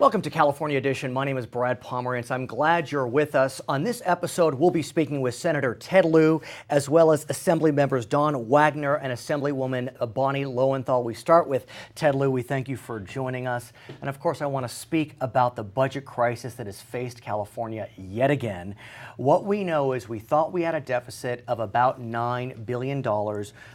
Welcome to California Edition. My name is Brad Pomerance. I'm glad you're with us. On this episode, we'll be speaking with Senator Ted Lieu, as well as Assembly Members Don Wagner and Assemblywoman Bonnie Lowenthal. We start with Ted Lieu. We thank you for joining us. And of course, I want to speak about the budget crisis that has faced California yet again. What we know is we thought we had a deficit of about $9 billion.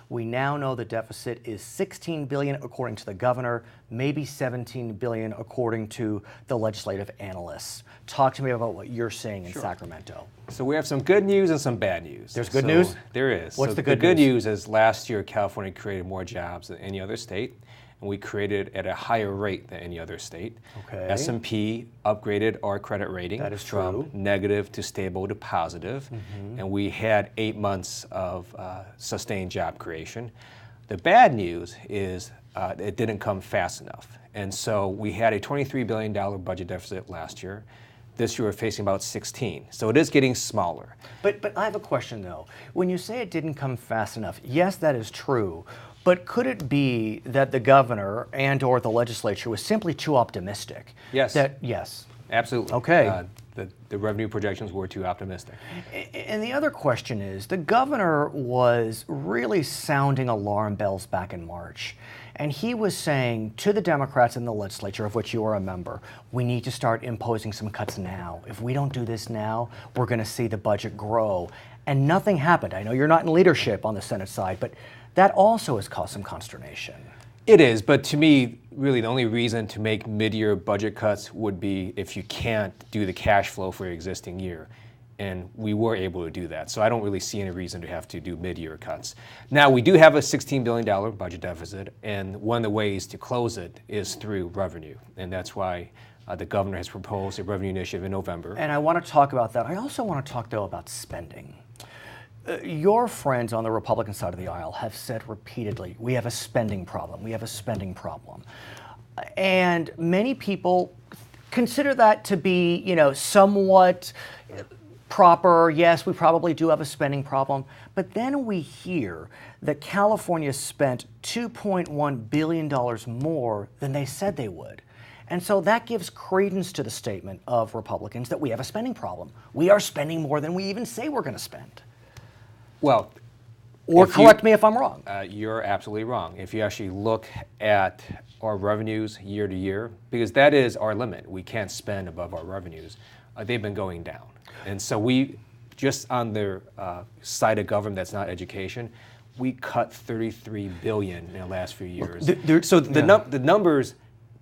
We now know the deficit is $16 billion according to the governor, maybe $17 billion according to the legislative analysts. Talk to me about what you're seeing in Sacramento. So we have some good news and some bad news. There's good news? There is. What's so the good news? The good news? news is last year California created more jobs than any other state, and we created at a higher rate than any other state. Okay. S&P upgraded our credit rating from negative to stable to positive, and we had 8 months of sustained job creation. The bad news is it didn't come fast enough. And so we had a $23 billion budget deficit last year. This year we're facing about 16. So it is getting smaller. But I have a question though. When you say it didn't come fast enough, yes, that is true. But could it be that the governor and or the legislature was simply too optimistic? Yes. Yes. Absolutely. Okay. The revenue projections were too optimistic. And the other question is, the governor was really sounding alarm bells back in March. And he was saying to the Democrats in the legislature, of which you are a member, we need to start imposing some cuts now. If we don't do this now, we're going to see the budget grow. And nothing happened. I know you're not in leadership on the Senate side, but that also has caused some consternation. It is, but to me, really the only reason to make mid-year budget cuts would be if you can't do the cash flow for your existing year. And we were able to do that. So I don't really see any reason to have to do mid-year cuts. Now, we do have a $16 billion budget deficit, and one of the ways to close it is through revenue. And that's why the governor has proposed a revenue initiative in November. And I want to talk about that. I also want to talk, though, about spending. Your friends on the Republican side of the aisle have said repeatedly, we have a spending problem. We have a spending problem. And many people consider that to be, somewhat proper. Yes, we probably do have a spending problem. But then we hear that California spent $2.1 billion more than they said they would. And so that gives credence to the statement of Republicans that we have a spending problem. We are spending more than we even say we're going to spend. Well, or correct me if I'm wrong. You're absolutely wrong. If you actually look at our revenues year to year, because that is our limit, we can't spend above our revenues, they've been going down. And so we, just on the side of government that's not education, we cut $33 billion in the last few years. The numbers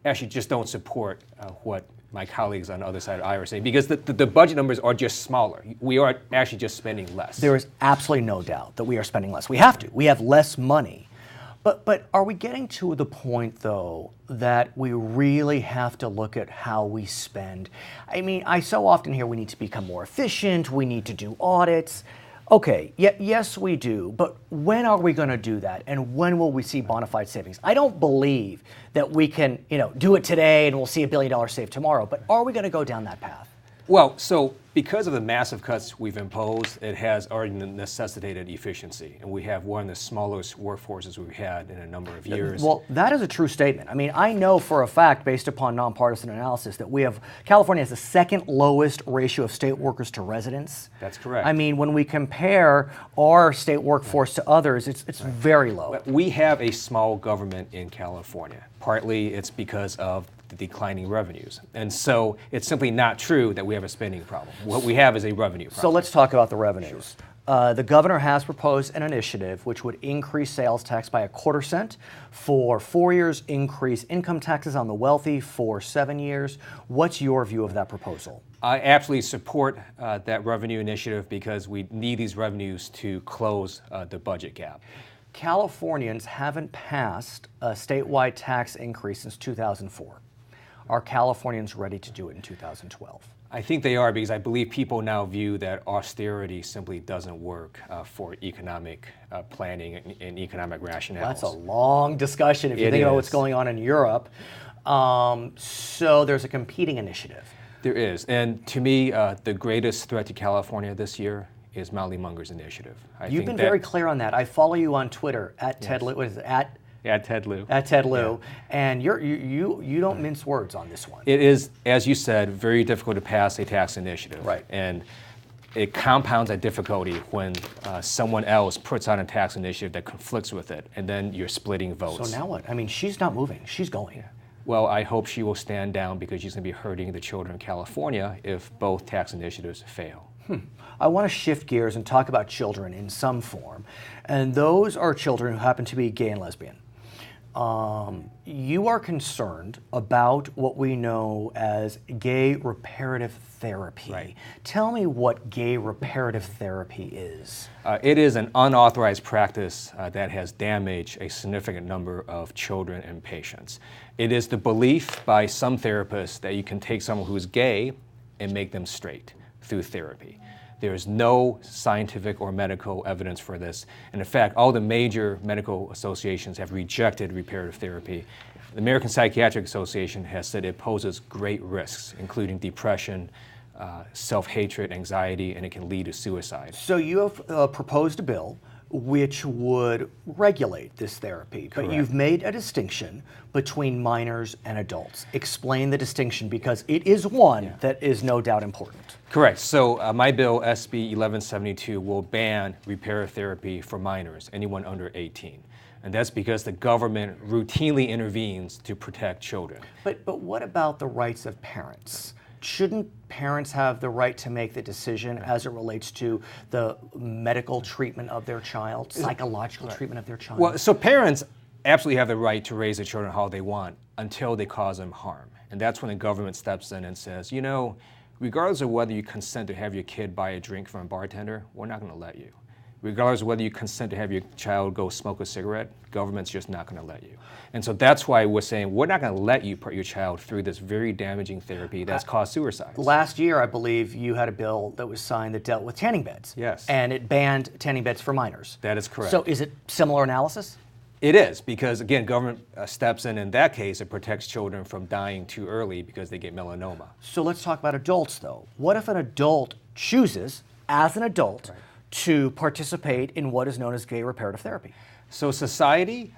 actually just don't support what my colleagues on the other side of the aisle are saying, because the budget numbers are just smaller. We are actually just spending less. There is absolutely no doubt that we are spending less. We have to. We have less money. But are we getting to the point, though, that we really have to look at how we spend? I mean, I so often hear we need to become more efficient, we need to do audits. Okay, yes, we do, but when are we going to do that, and when will we see bona fide savings? I don't believe that we can, do it today and we'll see $1 billion saved tomorrow, but are we going to go down that path? Well, so because of the massive cuts we've imposed, it has already necessitated efficiency, and we have one of the smallest workforces we've had in a number of years. Well, that is a true statement. I mean, I know for a fact, based upon nonpartisan analysis, that California has the second lowest ratio of state workers to residents. That's correct. I mean, when we compare our state workforce to others, it's very low. We have a small government in California. Partly it's because of the declining revenues. And so it's simply not true that we have a spending problem. What we have is a revenue problem. So let's talk about the revenues. The governor has proposed an initiative which would increase sales tax by 1/4 cent for 4 years, increase income taxes on the wealthy for 7 years. What's your view of that proposal? I absolutely support that revenue initiative because we need these revenues to close the budget gap. Californians haven't passed a statewide tax increase since 2004. Are Californians ready to do it in 2012? I think they are, because I believe people now view that austerity simply doesn't work for economic planning and economic rationale. That's a long discussion if you think about what's going on in Europe. So there's a competing initiative. There is. And to me, the greatest threat to California this year is Molly Munger's initiative. You've been very clear on that. I follow you on Twitter at Ted Lieu. What is it? At At Ted Lieu. At Ted Lieu. And you don't mince words on this one. It is, as you said, very difficult to pass a tax initiative. Right. And it compounds that difficulty when someone else puts out a tax initiative that conflicts with it, and then you're splitting votes. So now what? I mean, she's not moving. She's going. Well, I hope she will stand down because she's going to be hurting the children in California if both tax initiatives fail. I want to shift gears and talk about children in some form. And those are children who happen to be gay and lesbian. You are concerned about what we know as gay reparative therapy. Right. Tell me what gay reparative therapy is. It is an unauthorized practice that has damaged a significant number of children and patients. It is the belief by some therapists that you can take someone who is gay and make them straight through therapy. There is no scientific or medical evidence for this. And in fact, all the major medical associations have rejected reparative therapy. The American Psychiatric Association has said it poses great risks, including depression, self-hatred, anxiety, and it can lead to suicide. So you have proposed a bill which would regulate this therapy, but Correct. you've made a distinction between minors and adults. Explain the distinction, because it is one that is no doubt important. Correct. So my bill, SB 1172, will ban reparative therapy for minors, anyone under 18. And that's because the government routinely intervenes to protect children. But what about the rights of parents? Shouldn't parents have the right to make the decision as it relates to the medical treatment of their child, psychological treatment of their child? Well, so parents absolutely have the right to raise their children how they want until they cause them harm. And that's when the government steps in and says, you know, regardless of whether you consent to have your kid buy a drink from a bartender, we're not going to let you. Regardless of whether you consent to have your child go smoke a cigarette, government's just not going to let you. And so that's why we're saying we're not going to let you put your child through this very damaging therapy that's caused suicides. Last year, I believe you had a bill that was signed that dealt with tanning beds. Yes. And it banned tanning beds for minors. That is correct. So is it similar analysis? It is, because again, government steps in that case, it protects children from dying too early because they get melanoma. So let's talk about adults, though. What if an adult chooses, as an adult, to participate in what is known as gay reparative therapy? So society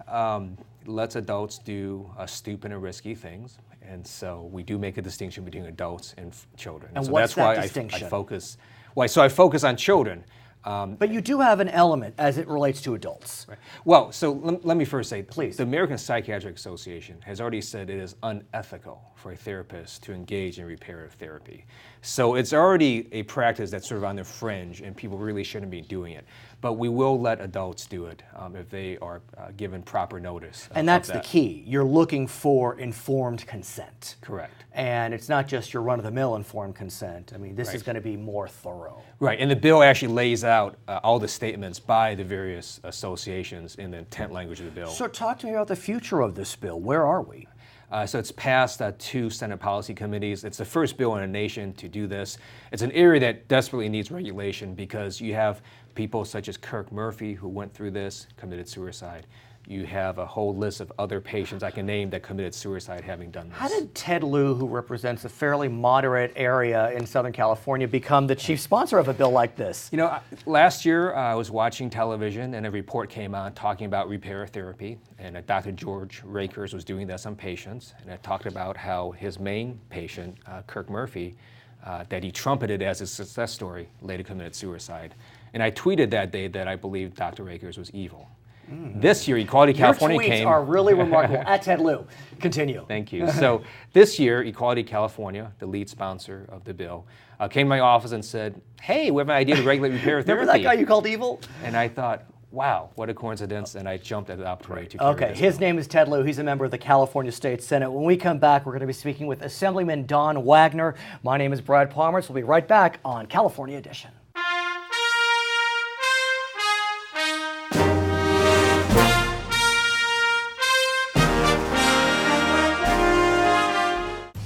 lets adults do stupid and risky things, and so we do make a distinction between adults and children. And so what's that's that why distinction? I focus. Well, so I focus on children. But you do have an element as it relates to adults. Right. Well, so let me first say, Please. The American Psychiatric Association has already said it is unethical for a therapist to engage in reparative therapy. So it's already a practice that's sort of on the fringe, and people really shouldn't be doing it. But we will let adults do it if they are given proper notice. And that's the key. You're looking for informed consent. Correct. And it's not just your run-of-the-mill informed consent. I mean, this is going to be more thorough. Right, and the bill actually lays out all the statements by the various associations in the intent language of the bill. So talk to me about the future of this bill. Where are we? So it's passed 2 Senate policy committees. It's the first bill in the nation to do this. It's an area that desperately needs regulation because you have people such as Kirk Murphy, who went through this, committed suicide. You have a whole list of other patients I can name that committed suicide having done this. How did Ted Lieu, who represents a fairly moderate area in Southern California, become the chief sponsor of a bill like this? You know, last year I was watching television and a report came on talking about reparative therapy, and Dr. George Rakers was doing this on patients, and it talked about how his main patient, Kirk Murphy, that he trumpeted as a success story, later committed suicide. And I tweeted that day that I believed Dr. Rakers was evil. This year, Equality California Your tweets came. are really remarkable. At Ted Lieu. Continue. Thank you. So this year, Equality California, the lead sponsor of the bill, came to my office and said, hey, we have an idea to regulate reparative therapy. Remember that guy you called evil? And I thought, wow, what a coincidence, and I jumped at the opportunity to Okay, carry this his bill. name is Ted Lieu. He's a member of the California State Senate. When we come back, we're going to be speaking with Assemblyman Don Wagner. My name is Brad Pomerance. We'll be right back on California Edition.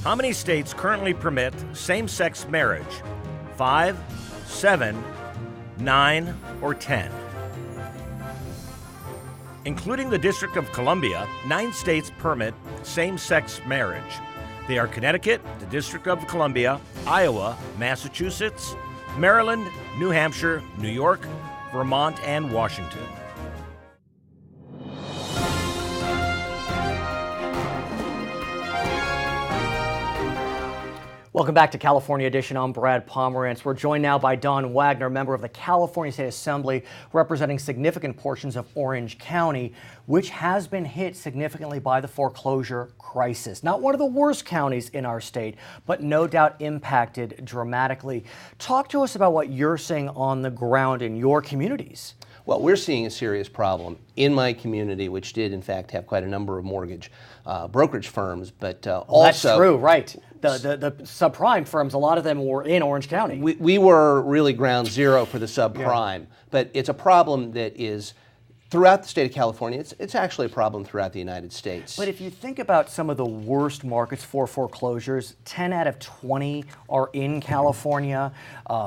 How many states currently permit same-sex marriage? 5, 7, 9, or 10? Including the District of Columbia, 9 states permit same-sex marriage. They are Connecticut, the District of Columbia, Iowa, Massachusetts, Maryland, New Hampshire, New York, Vermont, and Washington. Welcome back to California Edition. I'm Brad Pomerance. We're joined now by Don Wagner, member of the California State Assembly, representing significant portions of Orange County, which has been hit significantly by the foreclosure crisis. Not one of the worst counties in our state, but no doubt impacted dramatically. Talk to us about what you're seeing on the ground in your communities. Well, we're seeing a serious problem in my community, which did, in fact, have quite a number of mortgage brokerage firms, but also... That's true, right. The subprime firms, a lot of them were in Orange County. We were really ground zero for the subprime, but it's a problem that is throughout the state of California. It's actually a problem throughout the United States. But if you think about some of the worst markets for foreclosures, 10 out of 20 are in California.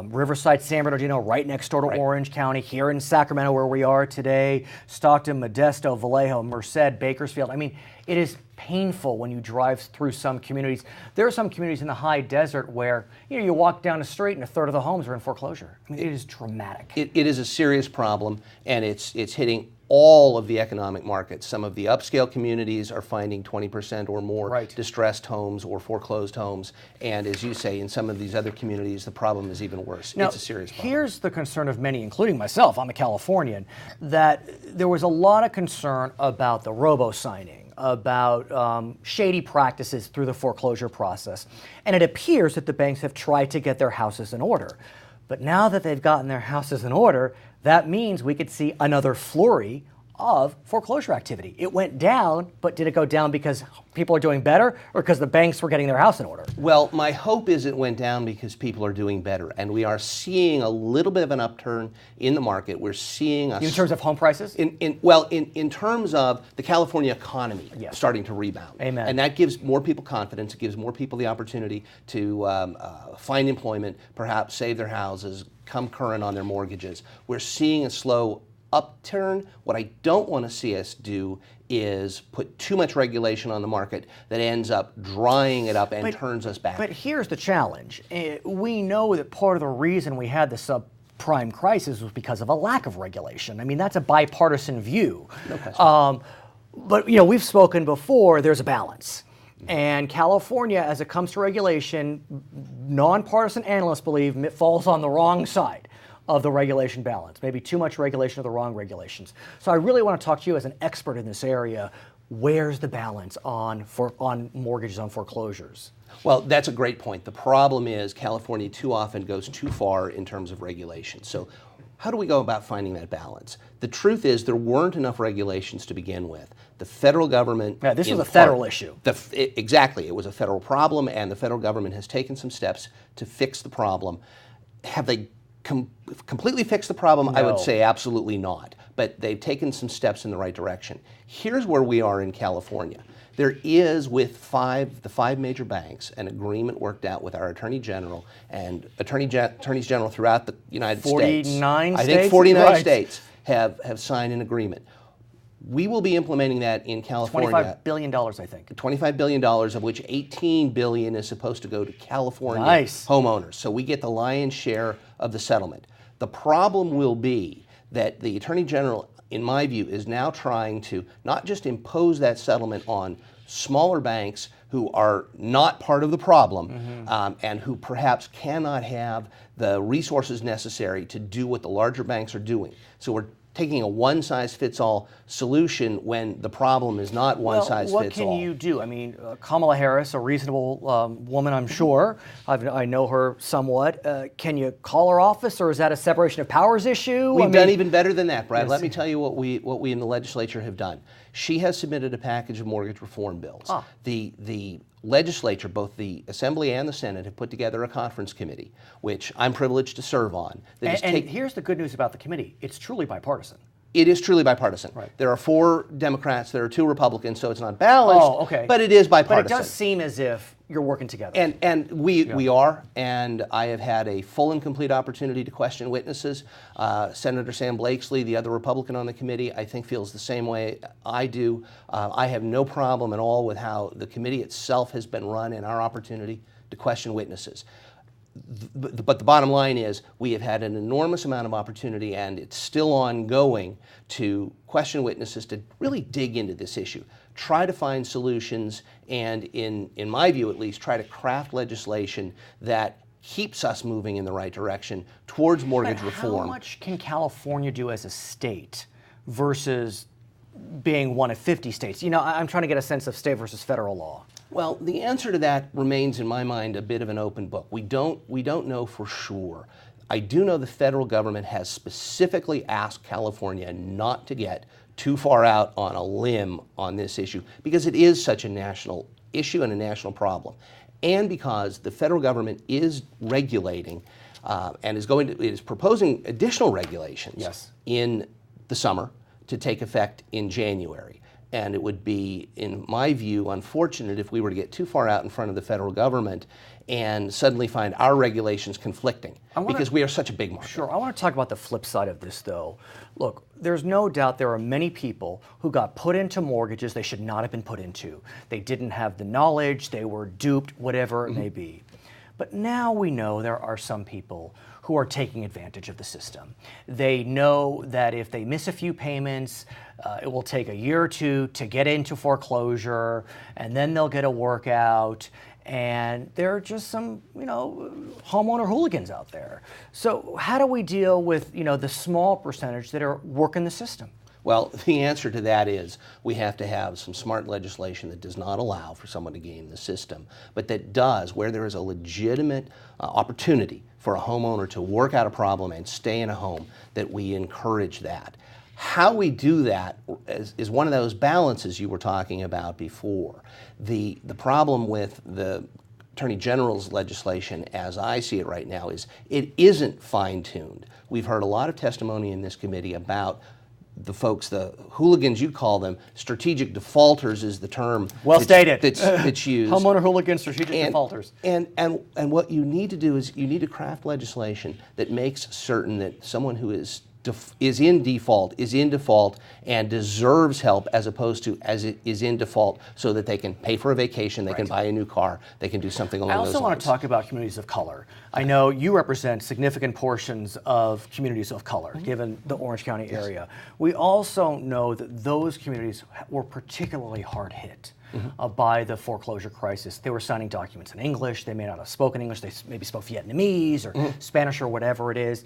Riverside, San Bernardino, right next door to Orange County. Here in Sacramento, where we are today, Stockton, Modesto, Vallejo, Merced, Bakersfield. I mean, it is painful when you drive through some communities. There are some communities in the high desert where you walk down the street and a third of the homes are in foreclosure. I mean, it is dramatic. It is a serious problem, and it's hitting all of the economic markets. Some of the upscale communities are finding 20% or more distressed homes or foreclosed homes, and as you say, in some of these other communities, the problem is even worse. Now, it's a serious problem. Here's the concern of many, including myself, I'm a Californian, that there was a lot of concern about the robo-signing, about shady practices through the foreclosure process. And it appears that the banks have tried to get their houses in order. But now that they've gotten their houses in order, that means we could see another flurry of foreclosure activity. It went down, but did it go down because people are doing better or because the banks were getting their house in order? Well, my hope is it went down because people are doing better, and we are seeing a little bit of an upturn in the market. We're seeing in terms of home prices? In terms of the California economy starting to rebound. Amen. And that gives more people confidence. It gives more people the opportunity to find employment, perhaps save their houses, come current on their mortgages. We're seeing a slow upturn. What I don't want to see us do is put too much regulation on the market that ends up drying it up and turns us back. But here's the challenge. We know that part of the reason we had the subprime crisis was because of a lack of regulation. I mean, that's a bipartisan view. No question. But we've spoken before, there's a balance. And California, as it comes to regulation, nonpartisan analysts believe it falls on the wrong side of the regulation balance, maybe too much regulation or the wrong regulations. So I really want to talk to you as an expert in this area. Where's the balance on mortgages, on foreclosures? Well, that's a great point. The problem is California too often goes too far in terms of regulation. So how do we go about finding that balance? The truth is there weren't enough regulations to begin with. The federal government... Yeah, this was a federal issue. Exactly. It was a federal problem, and the federal government has taken some steps to fix the problem. Have they completely fixed the problem? No. I would say absolutely not. But they've taken some steps in the right direction. Here's where we are in California. There is, with the five major banks, an agreement worked out with our Attorney General and Attorneys General throughout the United States. 49 states? I think 49 states have signed an agreement. We will be implementing that in California. $25 billion, I think. $25 billion, of which $18 billion is supposed to go to California homeowners. So we get the lion's share of the settlement. The problem will be that the Attorney General, in my view, is now trying to not just impose that settlement on smaller banks who are not part of the problem and who perhaps cannot have the resources necessary to do what the larger banks are doing. So we're taking a one-size-fits-all solution when the problem is not one-size-fits-all. What can you do? I mean, Kamala Harris, a reasonable woman, I'm sure. I know her somewhat. Can you call her office, or is that a separation of powers issue? We've done even better than that, Brad. Let me tell you what we in the legislature have done. She has submitted a package of mortgage reform bills. The legislature, both the Assembly and the Senate, have put together a conference committee, which I'm privileged to serve on. And here's the good news about the committee. It's truly bipartisan. It is truly bipartisan. Right. There are 4 Democrats, there are 2 Republicans, so it's not balanced, okay. But it is bipartisan. But it does seem as if you're working together. And we are, and I have had a full and complete opportunity to question witnesses. Senator Sam Blakesley, the other Republican on the committee, I think feels the same way I do. I have no problem at all with how the committee itself has been run and our opportunity to question witnesses. But the bottom line is we have had an enormous amount of opportunity, and it's still ongoing, to question witnesses, to really dig into this issue. try to find solutions and, in my view at least, try to craft legislation that keeps us moving in the right direction towards mortgage reform. How much can California do as a state versus being one of 50 states? You know, I'm trying to get a sense of state versus federal law. Well, the answer to that remains, in my mind, a bit of an open book. We don't know for sure. I do know the federal government has specifically asked California not to get too far out on a limb on this issue because it is such a national issue and a national problem. And because the federal government is regulating and is proposing additional regulations in the summer to take effect in January. And it would be, in my view, unfortunate if we were to get too far out in front of the federal government and suddenly find our regulations conflicting because we are such a big market. Sure. I want to talk about the flip side of this, though. Look, there's no doubt there are many people who got put into mortgages they should not have been put into. They didn't have the knowledge, they were duped, whatever it may be. But now we know there are some people who are taking advantage of the system. They know that if they miss a few payments, it will take a year or two to get into foreclosure, and then they'll get a workout. And there are just some, homeowner hooligans out there. So how do we deal with, the small percentage that are working the system? Well, the answer to that is we have to have some smart legislation that does not allow for someone to game the system, but that does, where there is a legitimate opportunity for a homeowner to work out a problem and stay in a home, that we encourage that. How we do that is one of those balances you were talking about before. The problem with the Attorney General's legislation, as I see it right now, is it isn't fine-tuned. We've heard a lot of testimony in this committee about the folks, the hooligans you call them, strategic defaulters is the term that's used. Homeowner hooligans, strategic defaulters. And what you need to do is you need to craft legislation that makes certain that someone who is in default, and deserves help as opposed to is in default so that they can pay for a vacation, they can buy a new car, they can do something along those lines. I also want to talk about communities of color. I know you represent significant portions of communities of color, given the Orange County area. We also know that those communities were particularly hard hit by the foreclosure crisis. They were signing documents in English, they may not have spoken English, they maybe spoke Vietnamese or Spanish or whatever it is.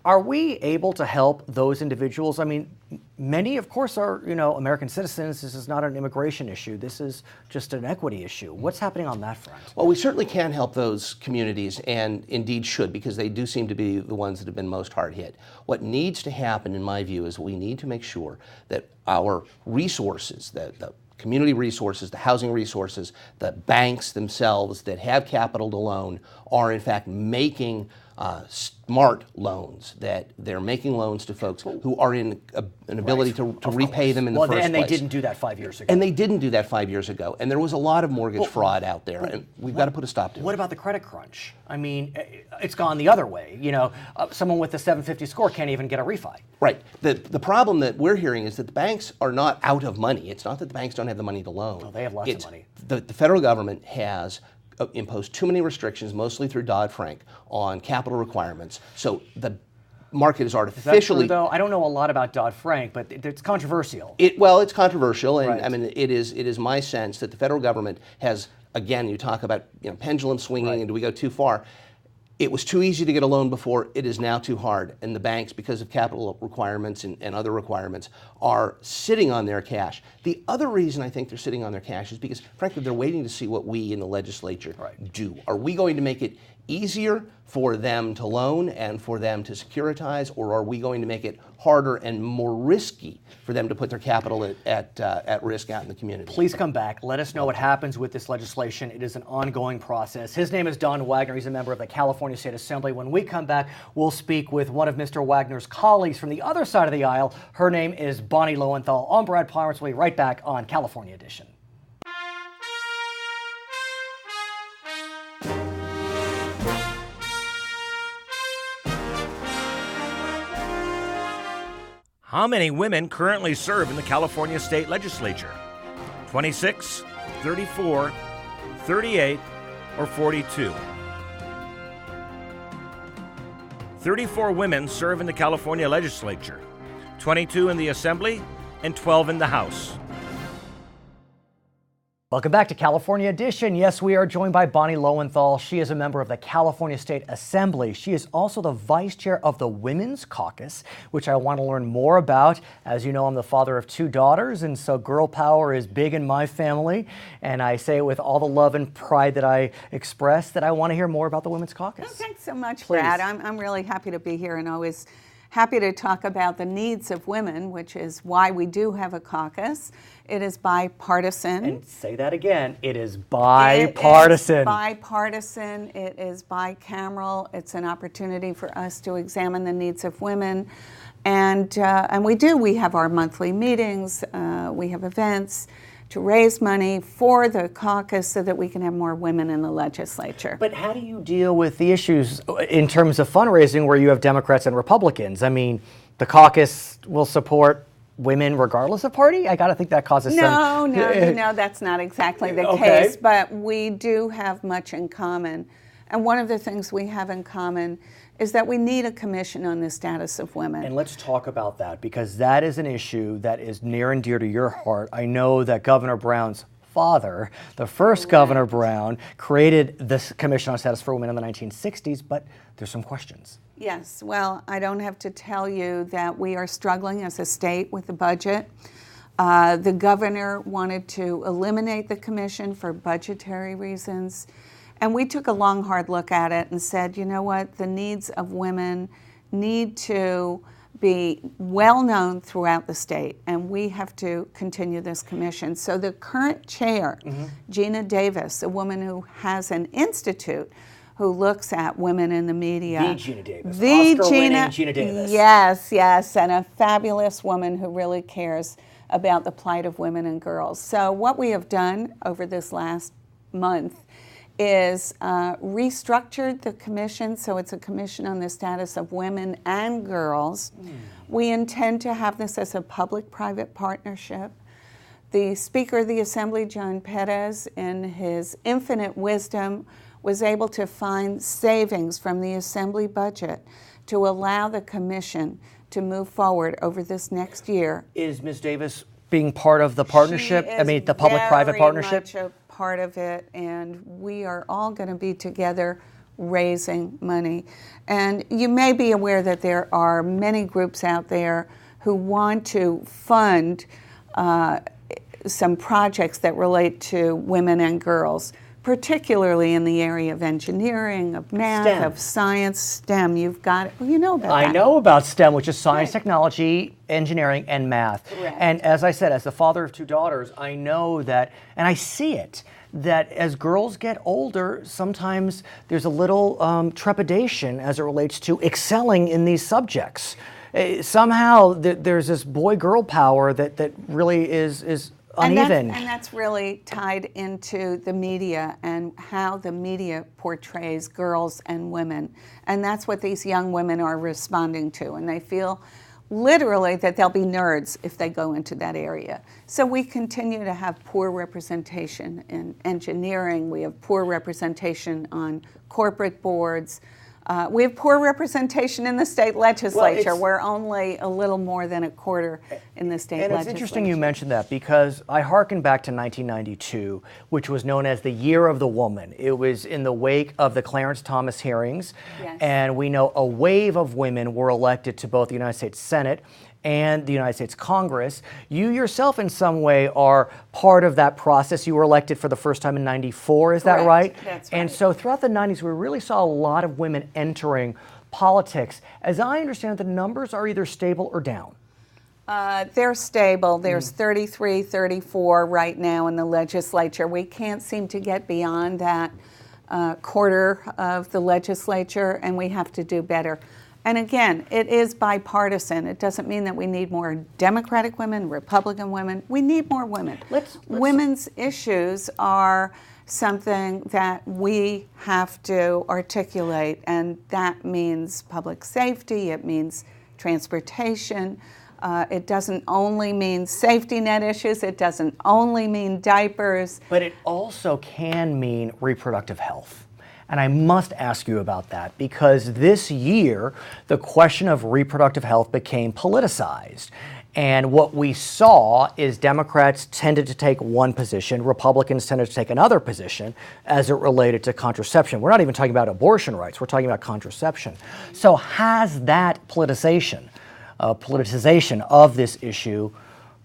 Are we able to help those individuals? I mean, many, of course, are American citizens. This is not an immigration issue. This is just an equity issue. What's happening on that front? Well, we certainly can help those communities, and indeed should, because they do seem to be the ones that have been most hard hit. What needs to happen, in my view, is we need to make sure that our resources, the community resources, the housing resources, the banks themselves that have capital to loan are in fact making smart loans, that they're making loans to folks who are in an ability to repay them in the first place. And they didn't do that 5 years ago. And they didn't do that 5 years ago. And there was a lot of mortgage fraud out there, and we've got to put a stop to it. What about the credit crunch? I mean, it's gone the other way. Someone with a 750 score can't even get a refi. Right. The problem that we're hearing is that the banks are not out of money. It's not that the banks don't have the money to loan. Oh, they have lots of money. The federal government has imposed too many restrictions, mostly through Dodd-Frank, on capital requirements. So the market is artificially. Is that true, though? I don't know a lot about Dodd-Frank, but it's controversial. It's controversial, and right. I mean, it is my sense that the federal government has, again, you talk about pendulum swinging, and do we go too far? It was too easy to get a loan before. It is now too hard. And the banks, because of capital requirements and other requirements, are sitting on their cash. The other reason I think they're sitting on their cash is because, frankly, they're waiting to see what we in the legislature do. Are we going to make it easier for them to loan and for them to securitize, or are we going to make it harder and more risky for them to put their capital at risk out in the community? Please come back. Let us know what happens with this legislation. It is an ongoing process. His name is Don Wagner. He's a member of the California State Assembly. When we come back, we'll speak with one of Mr. Wagner's colleagues from the other side of the aisle. Her name is Bonnie Lowenthal. I'm Brad Pomerance. We'll be right back on California Edition. How many women currently serve in the California State Legislature? 26, 34, 38, or 42? 34 women serve in the California Legislature, 22 in the Assembly, and 12 in the House. Welcome back to California Edition. Yes, we are joined by Bonnie Lowenthal. She is a member of the California State Assembly. She is also the vice chair of the Women's Caucus, which I want to learn more about. As you know, I'm the father of 2 daughters, and so girl power is big in my family. And I say it with all the love and pride that I express that I want to hear more about the Women's Caucus. Oh, thanks so much, Please. Brad. I'm really happy to be here and always happy to talk about the needs of women, which is why we do have a caucus. It is bipartisan. And say that again. It is bipartisan. It is bipartisan. It is bicameral. It's an opportunity for us to examine the needs of women. And we do. We have our monthly meetings. We have events to raise money for the caucus so that we can have more women in the legislature. But how do you deal with the issues in terms of fundraising where you have Democrats and Republicans? I mean, the caucus will support women regardless of party? I got to think that causes some... No, that's not exactly the case, but we do have much in common. And one of the things we have in common is that we need a commission on the status of women. And let's talk about that, because that is an issue that is near and dear to your heart. I know that Governor Brown's father, the first Governor Brown, created this Commission on Status for Women in the 1960s, but there's some questions. Yes, well, I don't have to tell you that we are struggling as a state with the budget. The governor wanted to eliminate the commission for budgetary reasons. And we took a long, hard look at it and said, you know what, the needs of women need to be well known throughout the state, and we have to continue this commission. So the current chair, Gina Davis, a woman who has an institute who looks at women in the media. The Gina Davis. Oscar-winning Gina Davis. Yes, and a fabulous woman who really cares about the plight of women and girls. So what we have done over this last month is restructured the commission, so it's a commission on the status of women and girls. We intend to have this as a public-private partnership. The Speaker of the Assembly, John Perez, in his infinite wisdom, was able to find savings from the Assembly budget to allow the commission to move forward over this next year. Is Ms. Davis being part of the partnership? She I mean, the public-private partnership? Very much a part of it, and we are all going to be together raising money. And you may be aware that there are many groups out there who want to fund some projects that relate to women and girls, particularly in the area of engineering, of math, STEM. of science, STEM. You've got it. Well, you know about that. I know about STEM, which is science, technology, engineering, and math. Correct. And as I said, as the father of 2 daughters, I know that, and I see it, that as girls get older, sometimes there's a little trepidation as it relates to excelling in these subjects. Somehow there's this boy-girl power that really is uneven. And that's really tied into the media and how the media portrays girls and women. And that's what these young women are responding to. And they feel literally that they'll be nerds if they go into that area. So we continue to have poor representation in engineering. We have poor representation on corporate boards. We have poor representation in the state legislature. We're only a little more than a quarter in the state legislature. And it's interesting you mentioned that, because I hearken back to 1992, which was known as the Year of the Woman. It was in the wake of the Clarence Thomas hearings, and we know a wave of women were elected to both the United States Senate and the United States Congress. You yourself in some way are part of that process. You were elected for the first time in '94, is that right? That's right. And so throughout the 90s, we really saw a lot of women entering politics. As I understand it, the numbers are either stable or down. They're stable. There's 33, 34 right now in the legislature. We can't seem to get beyond that quarter of the legislature, and we have to do better. And again, it is bipartisan. It doesn't mean that we need more Democratic women, Republican women. We need more women. Women's issues are something that we have to articulate, and that means public safety, it means transportation. It doesn't only mean safety net issues, it doesn't only mean diapers. But it also can mean reproductive health. And I must ask you about that because this year, the question of reproductive health became politicized. And what we saw is Democrats tended to take one position, Republicans tended to take another position as it related to contraception. We're not even talking about abortion rights, we're talking about contraception. So has that politicization of this issue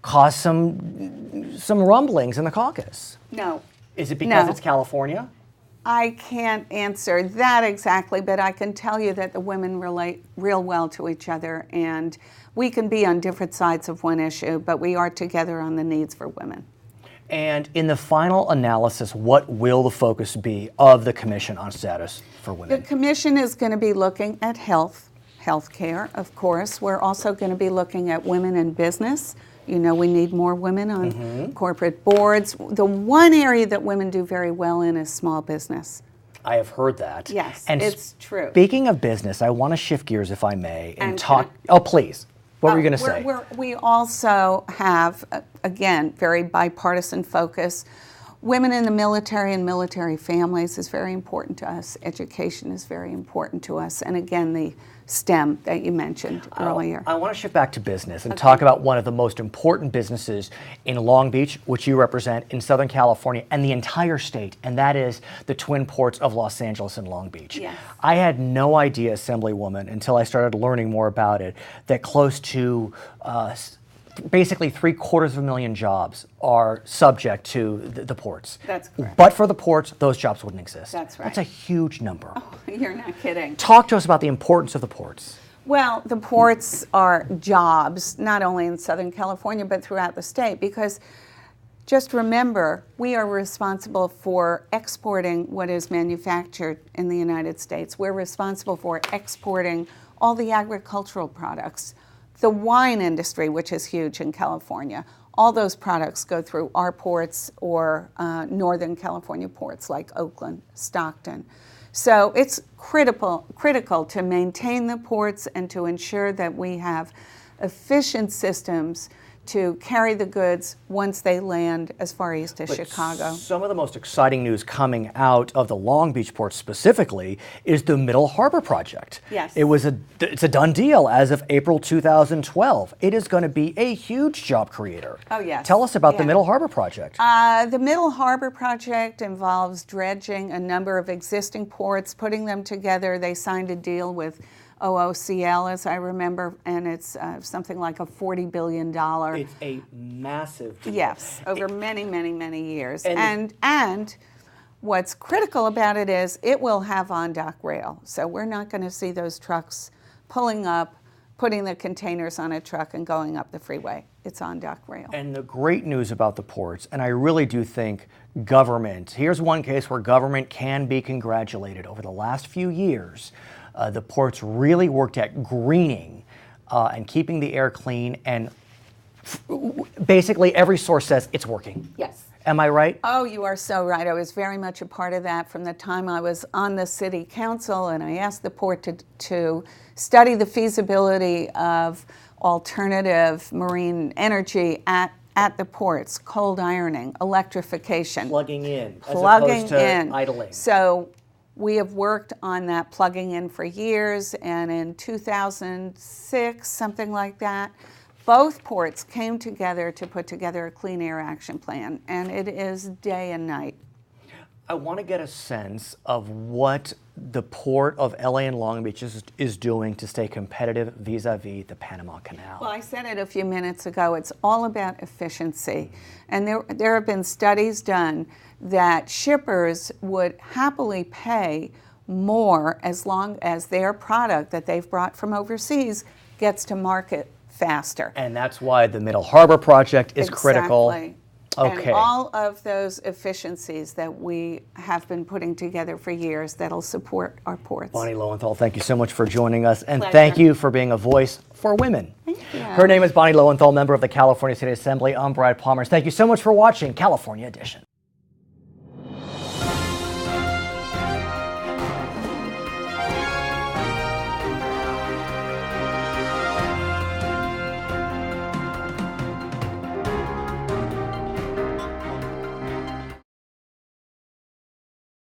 caused some rumblings in the caucus? No. Is it because No. it's California? I can't answer that exactly, but I can tell you that the women relate real well to each other, and we can be on different sides of one issue, but we are together on the needs for women. And in the final analysis, what will the focus be of the Commission on Status for Women? The Commission is going to be looking at health care, of course. We're also going to be looking at women in business. You know, we need more women on corporate boards. The one area that women do very well in is small business. I have heard that. Yes, and it's true. Speaking of business, I want to shift gears, if I may, and talk. Oh, please. What were you going to say? We also have, again, very bipartisan focus. Women in the military and military families is very important to us. Education is very important to us. And again, the STEM that you mentioned earlier. I want to shift back to business and talk about one of the most important businesses in Long Beach, which you represent, in Southern California, and the entire state, and that is the Twin Ports of Los Angeles and Long Beach. Yes. I had no idea, Assemblywoman, until I started learning more about it, that close to basically 750,000 jobs are subject to the ports. That's correct. But for the ports, those jobs wouldn't exist. That's right. That's a huge number. Oh, you're not kidding. Talk to us about the importance of the ports. Well, the ports are jobs, not only in Southern California, but throughout the state, because just remember, we are responsible for exporting what is manufactured in the United States. We're responsible for exporting all the agricultural products. The wine industry, which is huge in California, all those products go through our ports or Northern California ports like Oakland, Stockton. So it's critical to maintain the ports and to ensure that we have efficient systems to carry the goods once they land as far east as Chicago. Some of the most exciting news coming out of the Long Beach port specifically is the Middle Harbor project. Yes. It's a done deal as of April 2012. It is going to be a huge job creator. Oh, yes. Tell us about the Yeah. Middle Harbor project. The Middle Harbor project involves dredging a number of existing ports, putting them together. They signed a deal with OOCL, as I remember, and it's something like a $40 billion. It's a massive deal. Yes, over many, many, many years. And what's critical about it is it will have on-dock rail. So we're not going to see those trucks pulling up, putting the containers on a truck and going up the freeway. It's on-dock rail. And the great news about the ports, and I really do think government, here's one case where government can be congratulated. Over the last few years, the ports really worked at greening and keeping the air clean, and basically every source says it's working. Yes. Am I right? Oh, you are so right. I was very much a part of that from the time I was on the city council, and I asked the port to study the feasibility of alternative marine energy at the ports, cold ironing, electrification. Plugging in, as opposed to idling. So we have worked on that plugging in for years, and in 2006, something like that, both ports came together to put together a clean air action plan, and it is day and night. I want to get a sense of what the Port of LA and Long Beach is doing to stay competitive vis-a-vis the Panama Canal. Well, I said it a few minutes ago. It's all about efficiency. And there have been studies done that shippers would happily pay more as long as their product that they've brought from overseas gets to market faster. And that's why the Middle Harbor project is critical. Exactly. Okay. And all of those efficiencies that we have been putting together for years that'll support our ports. Bonnie Lowenthal, thank you so much for joining us, and Pleasure. thank you for being a voice for women. Thank you. Her name is Bonnie Lowenthal, member of the California State Assembly. I'm Brad Pomerance. Thank you so much for watching California Edition.